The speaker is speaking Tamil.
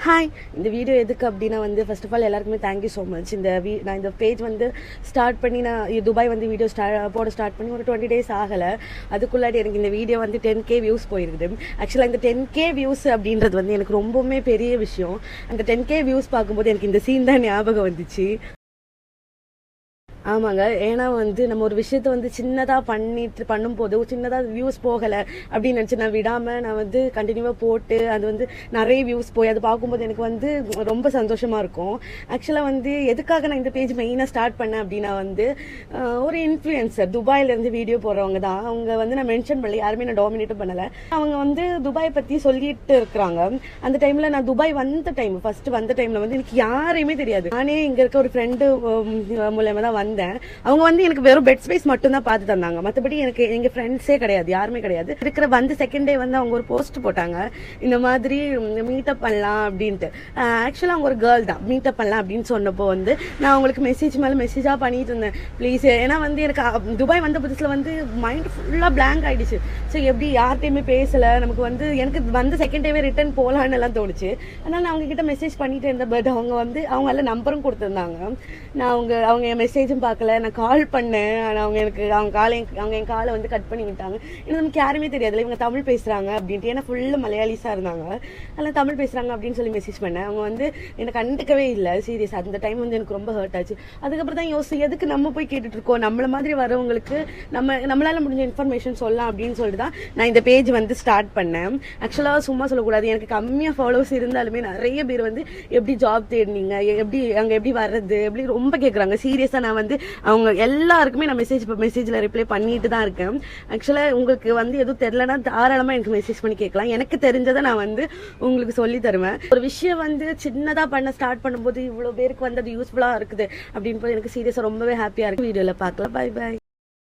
ஹாய், இந்த வீடியோ எதுக்கு அப்படின்னா ஃபர்ஸ்ட் ஆஃப் ஆல் எல்லாருக்குமே தேங்க்யூ ஸோ மச். நான் இந்த பேஜ் ஸ்டார்ட் பண்ணி நான் துபாய் வீடியோ போட ஸ்டார்ட் பண்ணி ஒரு 20 days ஆகலை. அதுக்குள்ளாடி எனக்கு இந்த வீடியோ 10K வியூஸ் போயிருக்குது. ஆக்சுவலாக இந்த 10K வியூஸ் அப்படின்றது எனக்கு ரொம்பவுமே பெரிய விஷயம். அந்த 10K வியூஸ் பார்க்கும்போது எனக்கு இந்த சீன் தான் ஞாபகம் வந்துச்சு. ஆமாங்க, ஏன்னா நம்ம ஒரு விஷயத்த சின்னதாக பண்ணும்போது சின்னதாக வியூஸ் போகலை அப்படின்னு நினச்சி நான் விடாமல் நான் கண்டினியூவாக போட்டு அது நிறைய வியூஸ் போய் அது பார்க்கும்போது எனக்கு ரொம்ப சந்தோஷமாக இருக்கும். ஆக்சுவலாக எதுக்காக நான் இந்த பேஜ் மெயினாக ஸ்டார்ட் பண்ணேன் அப்படின்னா ஒரு இன்ஃப்ளூயன்சர் துபாயிலேருந்து வீடியோ போடுறவங்க தான். அவங்க நான் மென்ஷன் பண்ணல, யாருமே நான் டாமினேட்டும் பண்ணலை. அவங்க துபாயை பற்றி சொல்லிட்டு இருக்கிறாங்க. அந்த டைமில் நான் துபாய் ஃபர்ஸ்ட் வந்த டைமில் எனக்கு யாரையுமே தெரியாது. நானே இங்கே இருக்க ஒரு ஃப்ரெண்டு மூலயமா தான் அவங்க எனக்கு வெறும் பெட் ஸ்பேஸ் மட்டும் தான் பார்த்து தந்தாங்க. மற்றபடி எனக்கு எங்க ஃப்ரெண்ட்ஸே கிடையாது, யாருமே கிடையாது. இருக்கிற செகண்ட் டே அவங்க ஒரு போஸ்ட் போட்டாங்க, இந்த மாதிரி மீட்டப் பண்ணலாம் அப்படின்ட்டு. ஆக்சுவலா அவங்க ஒரு கேர்ள் தான். மீட்டப் பண்ணலாம் அப்படின்னு சொன்னப்போ நான் அவங்களுக்கு மெசேஜ் மேல மெசேஜா பண்ணிட்டு இருந்தேன், ப்ளீஸ். ஏன்னா எனக்கு துபாய் வந்த புதுசுல மைண்ட் ஃபுல்லா பிளாங்க் ஆயிடுச்சு. ஸோ எப்படி யார்கிட்டயுமே பேசல. நமக்கு எனக்கு செகண்ட் டேவே ரிட்டர்ன் போகலான்னு எல்லாம் தோணுச்சு. அதனால நான் அவங்க கிட்ட மெசேஜ் பண்ணிட்டு இருந்தேன். பட் அவங்க எல்லாம் நம்பரும் கொடுத்துருந்தாங்க. நான் அவங்க மெசேஜும் பார்க்கல. நான் கால் பண்ணேன், ஆனால் அவங்க என் காலை கட் பண்ணி விட்டாங்க. ஏன்னா நமக்கு யாருமே தெரியாதுல்ல இவங்க தமிழ் பேசுறாங்க அப்படின்ட்டு. ஏன்னா ஃபுல்லு மலையாளிஸா இருந்தாங்க. அதெல்லாம் தமிழ் பேசுறாங்க அப்படின்னு சொல்லி மெசேஜ் பண்ணேன். அவங்க என்னை கண்டுக்கவே இல்லை. சீரியஸ் அந்த டைம் எனக்கு ரொம்ப ஹர்ட் ஆச்சு. அதுக்கப்புறம் தான் யோசிச்சு எதுக்கு நம்ம போய் கேட்டுட்டு இருக்கோம், நம்மள மாதிரி வரவங்களுக்கு நம்மளால முடிஞ்ச இன்ஃபர்மேஷன் சொல்லலாம் அப்படின்னு சொல்லிட்டு தான் நான் இந்த பேஜ் ஸ்டார்ட் பண்ணேன். ஆக்சுவலாக சும்மா சொல்லக்கூடாது, எனக்கு கம்மியாக ஃபாலோவர்ஸ் இருந்தாலுமே நிறைய பேர் எப்படி ஜாப் தேடினீங்க, எப்படி வர்றது எப்படி ரொம்ப கேட்குறாங்க. சீரியஸாக நான் அவங்க எல்லாருக்குமே நான் மெசேஜ்ல ரிப்ளை பண்ணிட்டு தான் இருக்கேன். ஆக்சுவலா உங்களுக்கு எதுவும் தெரியலன்னா தாராளமா எனக்கு மெசேஜ் பண்ணி கேட்கலாம். எனக்கு தெரிஞ்சதை நான் உங்களுக்கு சொல்லி தருவேன். ஒரு விஷயம் சின்னதா பண்ண ஸ்டார்ட் பண்ணும்போது இவ்வளவு பேருக்கு அது யூஸ்ஃபுல்லா இருக்குது அப்படின்னு எனக்கு சீரியஸா ரொம்பவே ஹாப்பியா இருக்கு. வீடியோல பார்க்கலாம். Bye by.